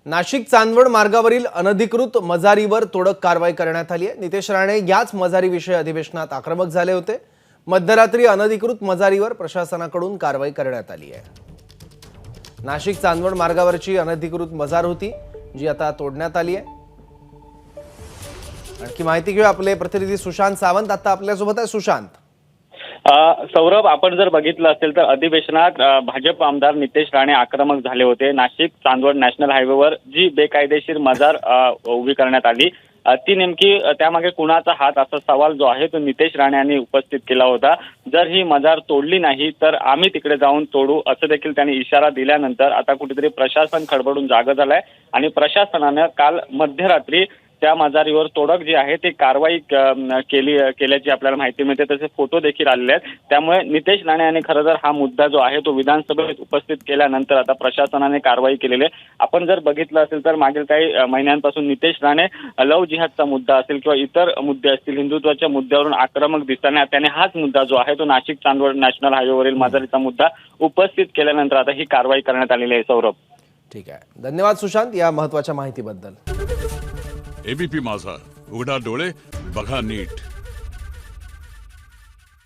नाशिक चांदवड मार्गावरील अनधिकृत मजारीवर तोडक कारवाई करण्यात आली आहे। नितेश राणे याच मजारीविषयी अधिवेशनात आक्रमक झाले होते। मध्यरात्री अनधिकृत मजारीवर प्रशासनाकडून कारवाई करण्यात आली आहे। नाशिक चांदवड मार्गावरची अनधिकृत मजार होती जी आता तोडण्यात आली आहे। आणखी माहिती घेऊ आपले प्रतिनिधी सुशांत सावंत आता आपल्यासोबत आहे। सुशांत, सौरभ, आपण जर बघितलं असेल तर अधिवेशनात भाजप आमदार नितेश राणे आक्रमक झाले होते। नाशिक चांदवड नॅशनल हायवेवर जी बेकायदेशीर मजार उभी करण्यात आली ती नेमकी त्यामागे कुणाचा हात असा सवाल जो आहे तो नितेश राणे यांनी उपस्थित केला होता। जर ही मजार तोडली नाही तर आम्ही तिकडे जाऊन तोडू असं देखील त्यांनी इशारा दिल्यानंतर आता कुठेतरी प्रशासन खडबडून जागं झालंय आणि प्रशासनानं काल मध्यरात्री त्या मजारीवर तोडक जी आहे ती कारवाई केल्याची आपल्याला माहिती मिळते। तसे फोटो देखील आलेले आहेत। त्यामुळे नितेश राणे यांनी खरं तर हा मुद्दा जो आहे तो विधानसभेत उपस्थित केल्यानंतर आता प्रशासनाने कारवाई केलेली आहे। आपण जर बघितलं असेल तर मागील काही महिन्यांपासून नितेश राणे लव जिहादचा मुद्दा असेल किंवा इतर मुद्दे असतील हिंदुत्वाच्या मुद्द्यावरून आक्रमक दिसताना त्याने हाच मुद्दा जो आहे तो नाशिक चांदवड नॅशनल हायवेवरील मजारीचा मुद्दा उपस्थित केल्यानंतर आता ही कारवाई करण्यात आलेली आहे। सौरभ, ठीक आहे, धन्यवाद सुशांत या महत्त्वाच्या माहितीबद्दल। एबीपी माझा, उघडा डोळे बघा नीट।